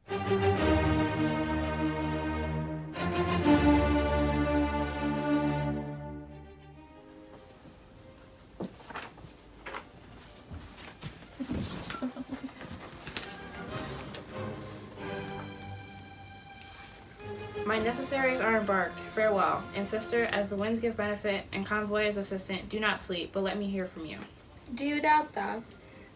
My necessaries are embarked. Farewell. And sister, as the winds give benefit, and convoy as assistant, do not sleep, but let me hear from you. Do you doubt that?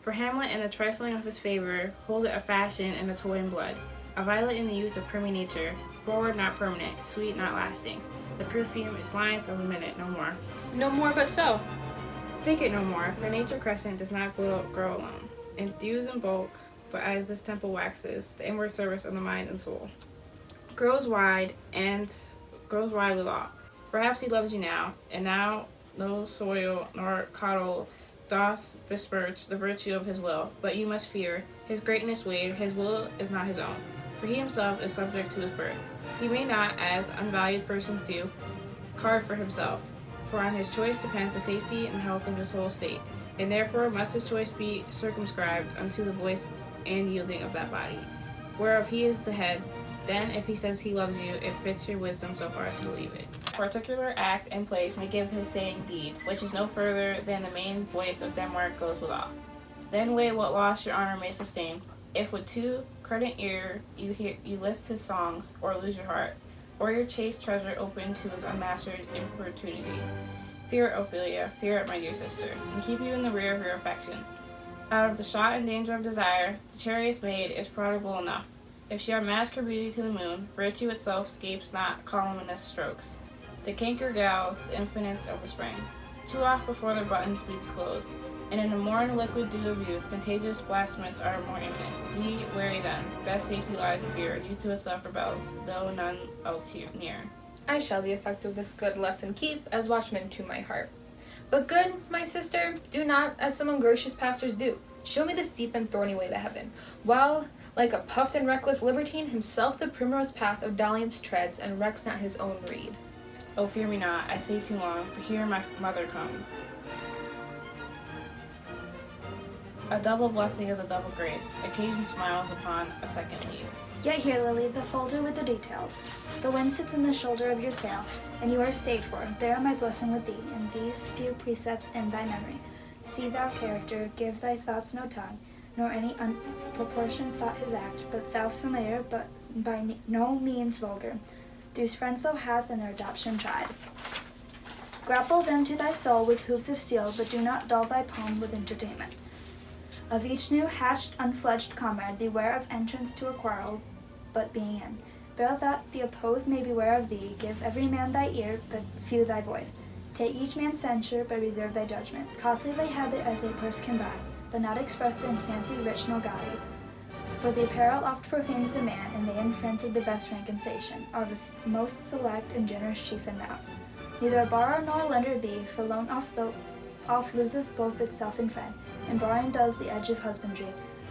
For Hamlet in the trifling of his favor, hold it a fashion and a toy in blood. A violet in the youth of primy nature, forward not permanent, sweet not lasting. The perfume and glance of a minute, no more. No more but so. Think it no more, for nature crescent does not grow alone. Enthuse in bulk, but as this temple waxes, the inward service of the mind and soul grows wide with awe. Perhaps he loves you now, and now no soil nor coddle doth besmirch the virtue of his will, but you must fear his greatness weighed, his will is not his own, for he himself is subject to his birth. He may not, as unvalued persons do, carve for himself, for on his choice depends the safety and health of his whole state, and therefore must his choice be circumscribed unto the voice and yielding of that body, whereof he is the head. Then, if he says he loves you, it fits your wisdom so far to believe it. A particular act and place may give his saying deed, which is no further than the main voice of Denmark goes withal. Then weigh what loss your honor may sustain, if with too credent ear you list his songs, or lose your heart, or your chaste treasure open to his unmastered importunity. Fear it, Ophelia, fear it, my dear sister, and keep you in the rear of your affection. Out of the shot and danger of desire, the chariest maid is prodigal enough. If she unmask her beauty to the moon, virtue itself scapes not columinous strokes. The canker gals the infinites of the spring, too oft before their buttons be disclosed, and in the morn liquid dew of youth, contagious blasphements are more imminent. Be wary then, best safety lies in fear, youth to itself rebels, though none else near. I shall the effect of this good lesson keep, as watchman to my heart. But good, my sister, do not, as some ungracious pastors do, show me the steep and thorny way to heaven, while, like a puffed and reckless libertine, himself the primrose path of dalliance treads, and recks not his own reed. Oh, fear me not, I stay too long, but here my mother comes. A double blessing is a double grace. Occasion smiles upon a second leave. Yet here, Lily, the folder with the details. The wind sits in the shoulder of your sail, and you are stayed for. There my blessing with thee, and these few precepts in thy memory. See thou character, give thy thoughts no tongue, nor any unproportioned thought his act, but thou familiar, but by no means vulgar. These friends thou hast and their adoption tried. Grapple them to thy soul with hoops of steel, but do not dull thy palm with entertainment. Of each new hatched, unfledged comrade, beware of entrance to a quarrel, but being in. Bear that the opposed may beware of thee, give every man thy ear, but few thy voice. Take each man's censure, but reserve thy judgment. Costly thy habit as thy purse can buy, but not expressed in fancy rich nor gaudy. For the apparel oft proclaims the man, and they in friends of the best rank and station, are the most select and generous chief and now. Neither borrower nor lender be, for loan oft loses both itself and friend, and borrowing dulls the edge of husbandry.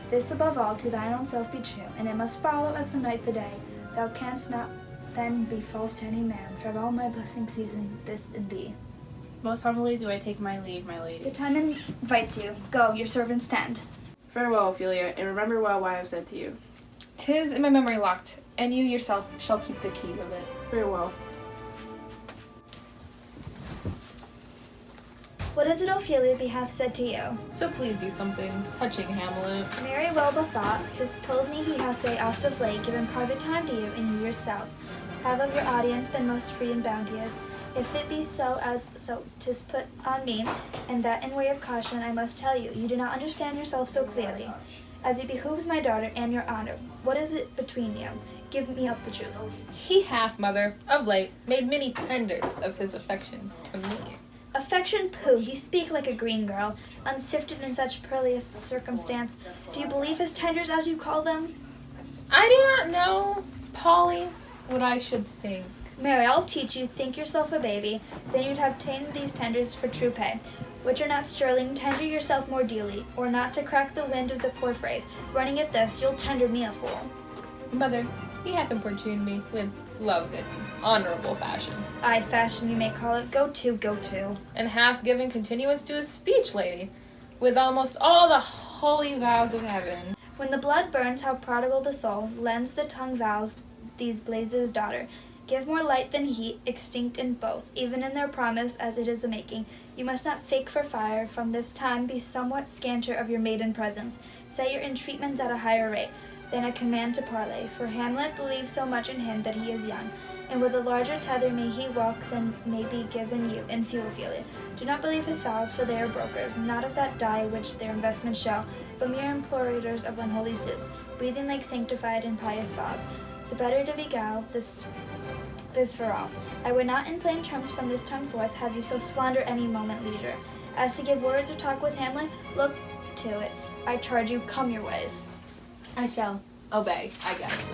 This above all to thine own self be true, and it must follow as the night the day. Thou canst not then be false to any man. Farewell, my blessing season this in thee. Most humbly do I take my leave, my lady. The time invites you. Go, your servants tend. Farewell, Ophelia, and remember well what I have said to you. 'Tis in my memory locked, and you yourself shall keep the key of it. Farewell. What is it Ophelia hath said to you? So please you something touching, Hamlet. Very well bethought. 'Tis told me he hath oft of late given private time to you, and you yourself have of your audience been most free and bounteous. If it be so, 'tis put on me, and that in way of caution I must tell you, you do not understand yourself so clearly, as it behooves my daughter and your honor. What is it between you? Give me up the truth. He hath, mother, of late, made many tenders of his affection to me. Affection, pooh, you speak like a green girl, unsifted in such perilous circumstance. Do you believe his tenders, as you call them? I do not know, Polly, what I should think. Mary, I'll teach you. Think yourself a baby, then you'd have ta'en these tenders for true pay, which are not sterling. Tender yourself more dearly, or not to crack the wind of the poor phrase. Running at this, you'll tender me a fool. Mother, he hath importuned me with love in honorable fashion. Aye, fashion you may call it. Go to. And hath given continuance to his speech, lady, with almost all the holy vows of heaven. When the blood burns, how prodigal the soul, lends the tongue vows these blazes' daughter. Give more light than heat, extinct in both, even in their promise as it is a-making. You must not fake for fire, from this time be somewhat scanter of your maiden presence. Set your entreatments at a higher rate than a command to parley, for Hamlet believes so much in him that he is young, and with a larger tether may he walk than may be given you in few Ophelia. Do not believe his vows, for they are brokers, not of that dye which their investments show, but mere implorators of unholy suits, breathing like sanctified and pious vows. The better to beguile this is for all. I would not in plain terms from this time forth have you so slander any moment leisure. As to give words or talk with Hamlet, look to it. I charge you, come your ways. I shall obey, I guess.